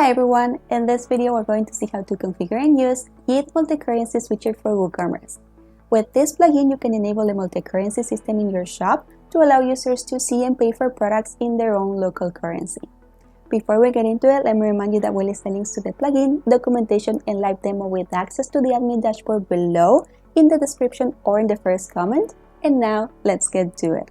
Hi everyone! In this video we're going to see how to configure and use YITH Multi Currency Switcher for WooCommerce. With this plugin, you can enable a multi-currency system in your shop to allow users to see and pay for products in their own local currency. Before we get into it, let me remind you that we'll list the links to the plugin, documentation, and live demo with access to the admin dashboard below in the description or in the first comment. And now, let's get to it.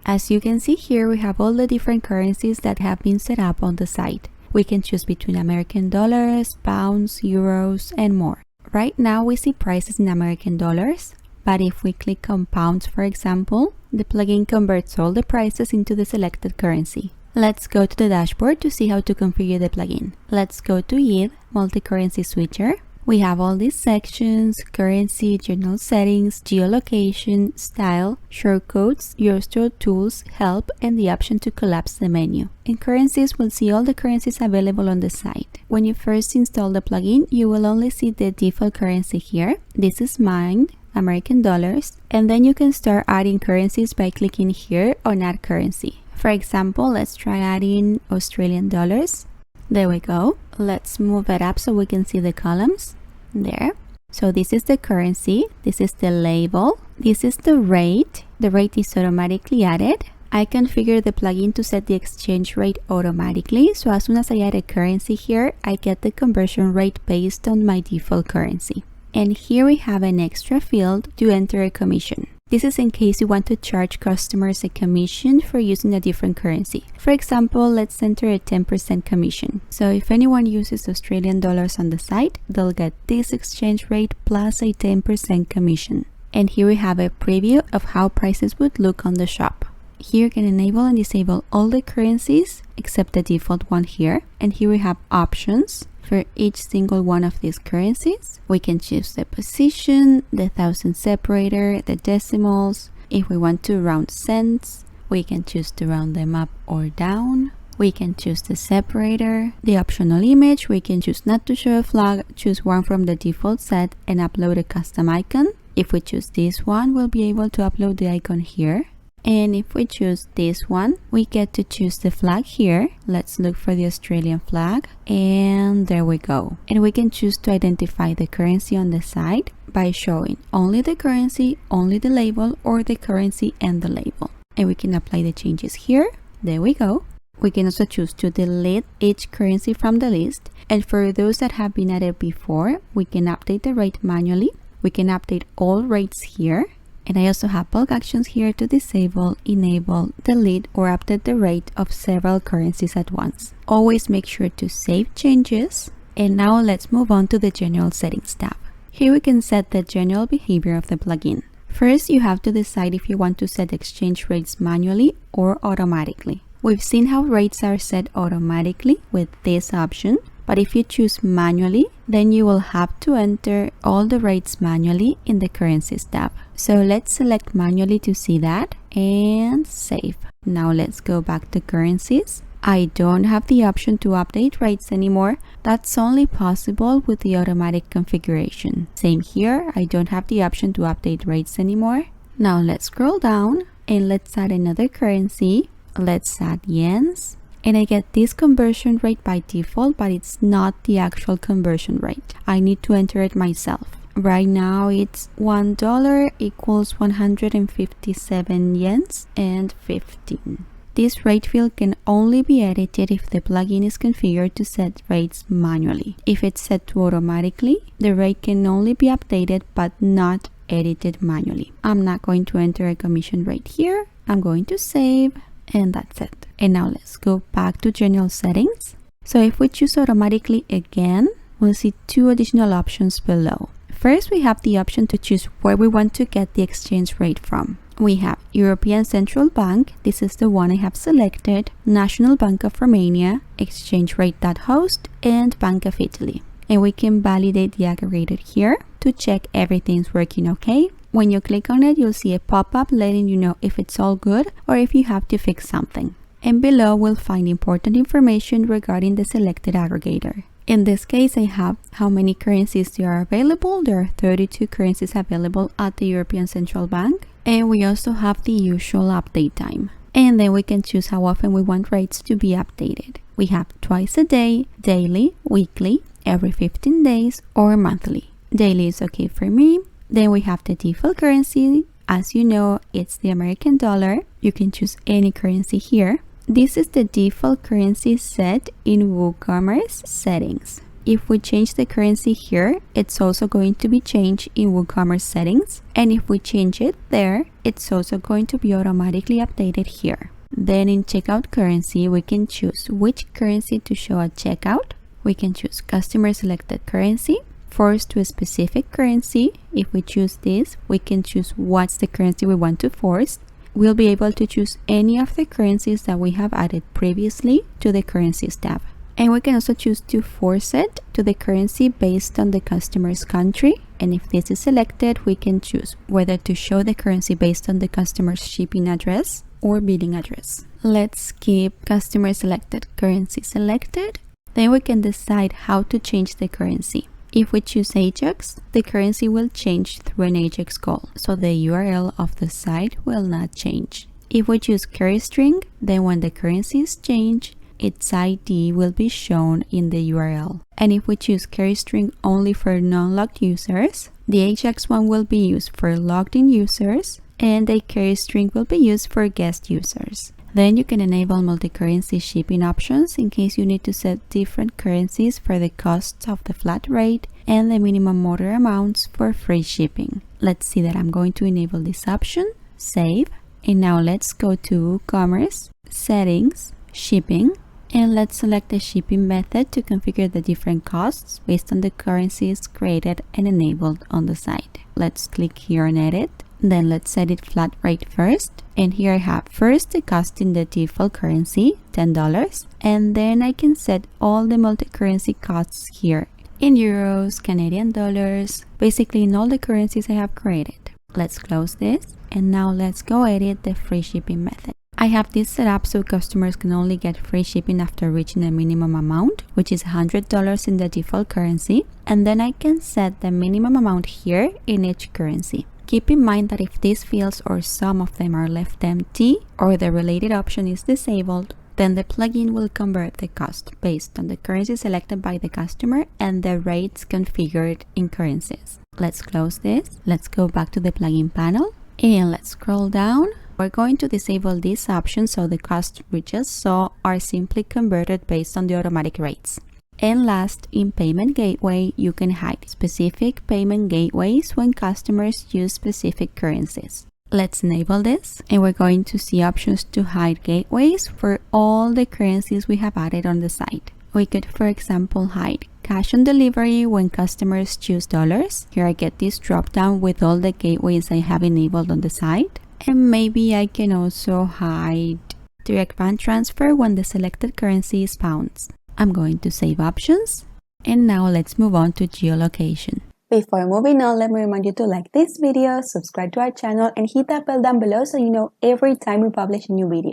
As you can see here, we have all the different currencies that have been set up on the site. We can choose between American dollars, pounds, euros, and more. Right now we see prices in American dollars, but if we click on pounds, for example, the plugin converts all the prices into the selected currency. Let's go to the dashboard to see how to configure the plugin. Let's go to YITH Multi Currency Switcher. We have all these sections: currency, general settings, geolocation, style, shortcodes, your store tools, help, and the option to collapse the menu. In currencies, we'll see all the currencies available on the site. When you first install the plugin, you will only see the default currency here. This is mine, American dollars, and then you can start adding currencies by clicking here on add currency. For example, let's try adding Australian dollars. There we go. Let's move it up so we can see the columns. There. So this is the currency. This is the label. This is the rate. The rate is automatically added. I configure the plugin to set the exchange rate automatically. So as soon as I add a currency here, I get the conversion rate based on my default currency. And here we have an extra field to enter a commission. This is in case you want to charge customers a commission for using a different currency. For example, let's enter a 10% commission. So if anyone uses Australian dollars on the site, they'll get this exchange rate plus a 10% commission. And here we have a preview of how prices would look on the shop. Here you can enable and disable all the currencies except the default one here. And here we have options. For each single one of these currencies, we can choose the position, the thousand separator, the decimals. If we want to round cents, we can choose to round them up or down. We can choose the separator, the optional image. We can choose not to show a flag, choose one from the default set, and upload a custom icon. If we choose this one, we'll be able to upload the icon here. And if we choose this one, we get to choose the flag here. Let's look for the Australian flag, and there we go. And we can choose to identify the currency on the site by showing only the currency, only the label, or the currency and the label. And we can apply the changes here. There we go. We can also choose to delete each currency from the list. And for those that have been added before, we can update the rate manually. We can update all rates here. And I also have bulk actions here to disable, enable, delete, or update the rate of several currencies at once. Always make sure to save changes. And now let's move on to the general settings tab. Here we can set the general behavior of the plugin. First, you have to decide if you want to set exchange rates manually or automatically. We've seen how rates are set automatically with this option. But if you choose manually, then you will have to enter all the rates manually in the currencies tab. So let's select manually to see that and save. Now let's go back to currencies. I don't have the option to update rates anymore. That's only possible with the automatic configuration. Same here, I don't have the option to update rates anymore. Now let's scroll down and let's add another currency. Let's add yens. And I get this conversion rate by default, but it's not the actual conversion rate. I need to enter it myself. Right now it's $1 equals 157 yens and 15. This rate field can only be edited if the plugin is configured to set rates manually. If it's set to automatically, the rate can only be updated but not edited manually. I'm not going to enter a commission rate here. I'm going to save. And that's it. And now let's go back to general settings. So if we choose automatically again, we'll see two additional options below. First, we have the option to choose where we want to get the exchange rate from. We have European Central Bank, this is the one I have selected, National Bank of Romania, exchange rate.host, and Bank of Italy. And we can validate the aggregator here to check everything's working okay. When you click on it, you'll see a pop-up letting you know if it's all good or if you have to fix something. And below, we'll find important information regarding the selected aggregator. In this case, I have how many currencies there are available. There are 32 currencies available at the European Central Bank. And we also have the usual update time. And then we can choose how often we want rates to be updated. We have twice a day, daily, weekly, every 15 days, or monthly. Daily is okay for me. Then we have the default currency. As you know, it's the American dollar. You can choose any currency here. This is the default currency set in WooCommerce settings. If we change the currency here, it's also going to be changed in WooCommerce settings. And if we change it there, it's also going to be automatically updated here. Then in checkout currency, we can choose which currency to show at checkout. We can choose customer selected currency, force to a specific currency. If we choose this, we can choose what's the currency we want to force. We'll be able to choose any of the currencies that we have added previously to the currencies tab. And we can also choose to force it to the currency based on the customer's country. And if this is selected, we can choose whether to show the currency based on the customer's shipping address or billing address. Let's keep customer selected currency selected. Then we can decide how to change the currency. If we choose Ajax, the currency will change through an Ajax call, so the URL of the site will not change. If we choose query string, then when the currency is changed, its ID will be shown in the URL. And if we choose query string only for non-logged users, the Ajax one will be used for logged in users, and the query string will be used for guest users. Then you can enable multi-currency shipping options in case you need to set different currencies for the costs of the flat rate and the minimum order amounts for free shipping. Let's see that I'm going to enable this option, save, and now let's go to WooCommerce, settings, shipping, and let's select the shipping method to configure the different costs based on the currencies created and enabled on the site. Let's click here on edit. Then let's set it flat rate first. And here I have first the cost in the default currency, $10. And then I can set all the multi-currency costs here in euros, Canadian dollars, basically in all the currencies I have created. Let's close this. And now let's go edit the free shipping method. I have this set up so customers can only get free shipping after reaching a minimum amount, which is $100 in the default currency. And then I can set the minimum amount here in each currency. Keep in mind that if these fields or some of them are left empty or the related option is disabled, then the plugin will convert the cost based on the currency selected by the customer and the rates configured in currencies. Let's close this. Let's go back to the plugin panel and let's scroll down. We're going to disable this option so the costs we just saw are simply converted based on the automatic rates. And last, in Payment Gateway, you can hide specific payment gateways when customers use specific currencies. Let's enable this, and we're going to see options to hide gateways for all the currencies we have added on the site. We could, for example, hide cash on delivery when customers choose dollars. Here I get this drop down with all the gateways I have enabled on the site. And maybe I can also hide direct bank transfer when the selected currency is pounds. I'm going to save options. And now let's move on to geolocation. Before moving on, let me remind you to like this video, subscribe to our channel, and hit that bell down below so you know every time we publish a new video.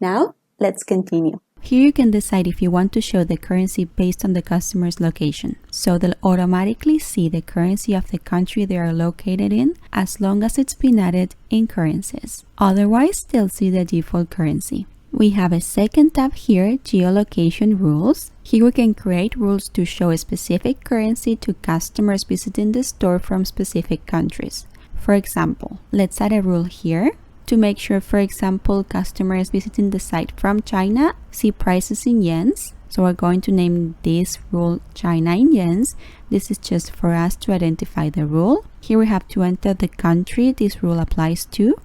Now, let's continue. Here you can decide if you want to show the currency based on the customer's location. So they'll automatically see the currency of the country they are located in as long as it's been added in currencies. Otherwise, they'll see the default currency. We have a second tab here, Geolocation Rules. Here we can create rules to show a specific currency to customers visiting the store from specific countries. For example, let's add a rule here to make sure, for example, customers visiting the site from China see prices in yens. So we're going to name this rule China in yens. This is just for us to identify the rule. Here we have to enter the country this rule applies to.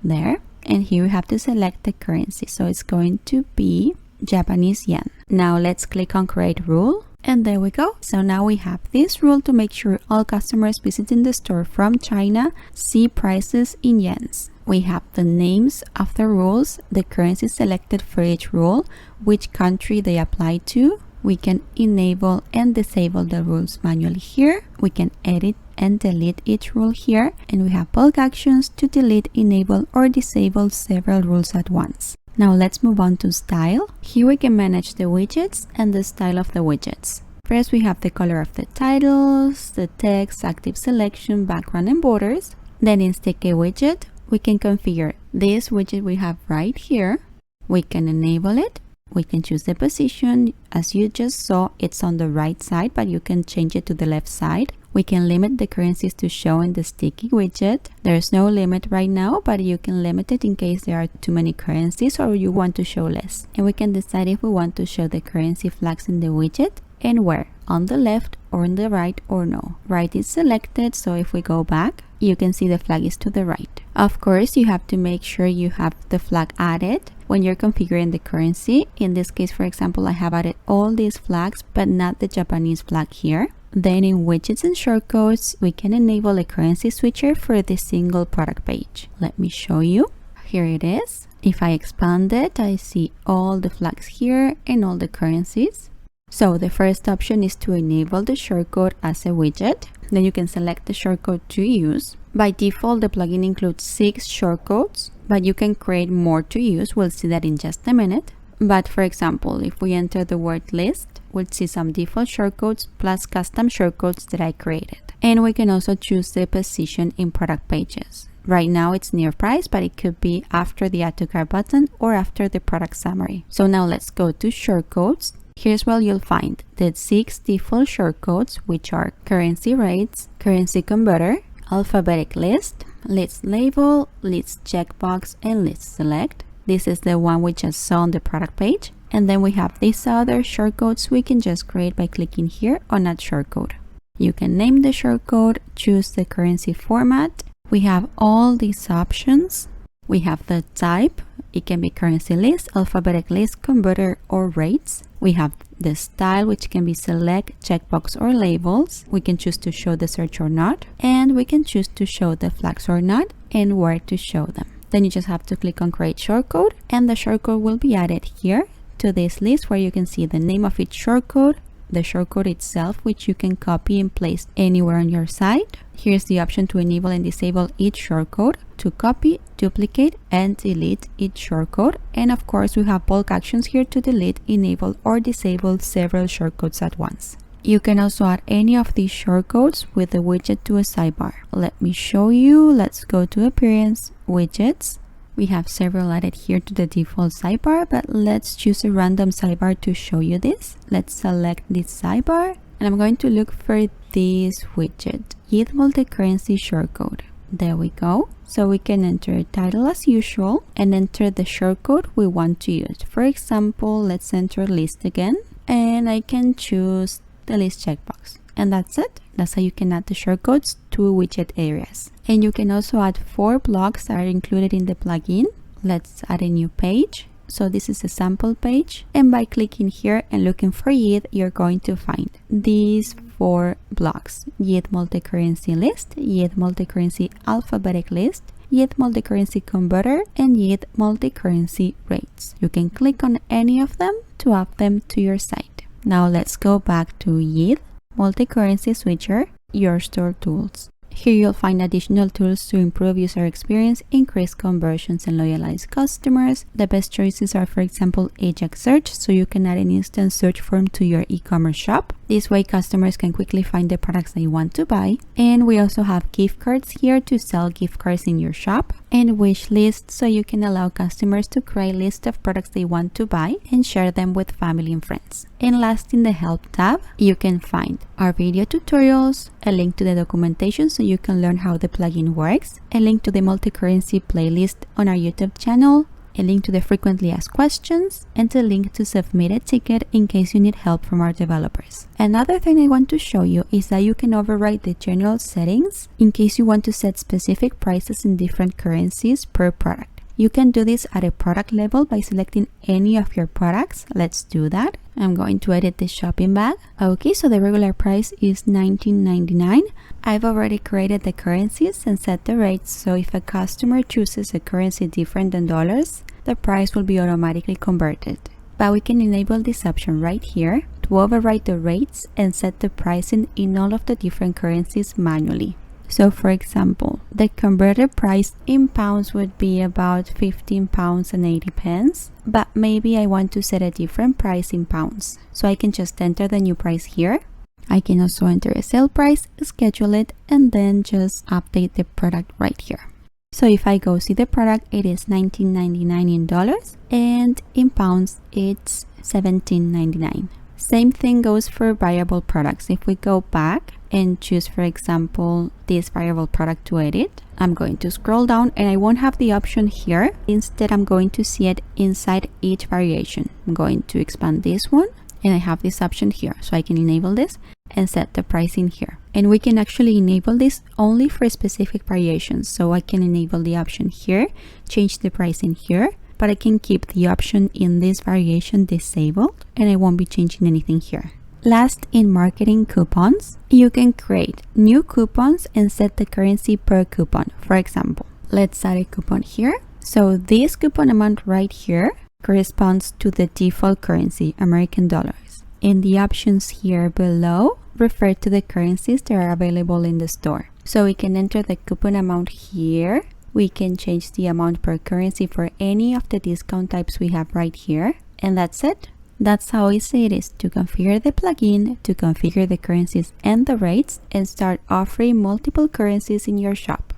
There. And here we have to select the currency. So it's going to be Japanese yen. Now let's click on Create Rule. And there we go. So now we have this rule to make sure all customers visiting the store from China see prices in yens. We have the names of the rules, the currency selected for each rule, which country they apply to. We can enable and disable the rules manually here. We can edit and delete each rule here. And we have bulk actions to delete, enable, or disable several rules at once. Now let's move on to style. Here we can manage the widgets and the style of the widgets. First, we have the color of the titles, the text, active selection, background, and borders. Then in Sticky Widget, we can configure This widget we have right here, we can enable it. We can choose the position. As you just saw, it's on the right side, but you can change it to the left side. We can limit the currencies to show in the sticky widget. There's no limit right now, but you can limit it in case there are too many currencies or you want to show less. And we can decide if we want to show the currency flags in the widget and where, on the left or on the right or no. Right is selected, so if we go back, you can see the flag is to the right. Of course, you have to make sure you have the flag added when you're configuring the currency. In this case, for example, I have added all these flags, but not the Japanese flag here. Then in widgets and shortcodes, we can enable a currency switcher for the single product page. Let me show you. Here it is. If I expand it, I see all the flags here and all the currencies. So the first option is to enable the shortcode as a widget. Then you can select the shortcode to use. By default, the plugin includes 6 shortcodes, but you can create more to use. We'll see that in just a minute. But for example, if we enter the word list, we'll see some default shortcodes plus custom shortcodes that I created. And we can also choose the position in product pages. Right now it's near price, but it could be after the add to cart button or after the product summary. So now let's go to shortcodes. Here's where you'll find the 6 default shortcodes, which are currency rates, currency converter, alphabetic list, list label, list checkbox, and list select. This is the one we just saw on the product page. And then we have these other shortcodes we can just create by clicking here on add shortcode. You can name the shortcode, choose the currency format. We have all these options. We have the type. It can be currency list, alphabetic list, converter, or rates. We have the style, which can be select, checkbox, or labels. We can choose to show the search or not. And we can choose to show the flags or not and where to show them. Then you just have to click on create shortcode, and the shortcode will be added here to this list where you can see the name of each shortcode, the shortcode itself, which you can copy and place anywhere on your site. Here's the option to enable and disable each shortcode, to copy, duplicate, and delete each shortcode. And of course, we have bulk actions here to delete, enable, or disable several shortcodes at once. You can also add any of these shortcodes with the widget to a sidebar. Let me show you. Let's go to Appearance, Widgets. We have several added here to the default sidebar, but let's choose a random sidebar to show you this. Let's select this sidebar, and I'm going to look for this widget, YITH Multi Currency Shortcode. There we go. So we can enter a title as usual and enter the shortcode we want to use. For example, let's enter list again, and I can choose the list checkbox. And that's it. That's how you can add the shortcodes to widget areas. And you can also add 4 blocks that are included in the plugin. Let's add a new page. So this is a sample page. And by clicking here and looking for YITH, you're going to find these 4 blocks. YITH Multi-currency list, YITH Multi-currency alphabetic list, YITH Multi-currency converter, and YITH Multi-currency rates. You can click on any of them to add them to your site. Now let's go back to YITH Multi Currency Switcher, your store tools. Here you'll find additional tools to improve user experience, increase conversions, and loyalize customers. The best choices are, for example, Ajax Search, so you can add an instant search form to your e-commerce shop. This way customers can quickly find the products they want to buy. And we also have gift cards here to sell gift cards in your shop, and wish lists, so you can allow customers to create lists of products they want to buy and share them with family and friends. And last, in the help tab, you can find our video tutorials, a link to the documentation so you can learn how the plugin works, a link to the multi-currency playlist on our YouTube channel, a link to the frequently asked questions, and a link to submit a ticket in case you need help from our developers. Another thing I want to show you is that you can override the general settings in case you want to set specific prices in different currencies per product. You can do this at a product level by selecting any of your products. Let's do that. I'm going to edit this shopping bag. Okay, so the regular price is $19.99. I've already created the currencies and set the rates, so if a customer chooses a currency different than dollars, the price will be automatically converted. But we can enable this option right here to override the rates and set the pricing in all of the different currencies manually. So for example, the converted price in pounds would be about £15.80, but maybe I want to set a different price in pounds. So I can just enter the new price here. I can also enter a sale price, schedule it, and then just update the product right here. So if I go see the product, it is $19.99 in dollars, and in pounds it's $17.99. Same thing goes for variable products. If we go back and choose, for example, this variable product to edit, I'm going to scroll down and I won't have the option here. Instead, I'm going to see it inside each variation. I'm going to expand this one and I have this option here. So I can enable this and set the pricing here. And we can actually enable this only for specific variations. So I can enable the option here, change the pricing here, but I can keep the option in this variation disabled and I won't be changing anything here. Last, in marketing coupons, you can create new coupons and set the currency per coupon. For example, let's add a coupon here. So this coupon amount right here corresponds to the default currency, American dollars. And the options here below refer to the currencies that are available in the store. So we can enter the coupon amount here. We can change the amount per currency for any of the discount types we have right here. And that's it. That's how easy it is to configure the plugin, to configure the currencies and the rates, and start offering multiple currencies in your shop.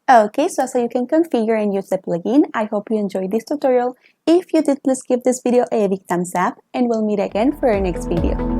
Okay, so you can configure and use the plugin. I hope you enjoyed this tutorial. If you did, please give this video a big thumbs up and we'll meet again for our next video.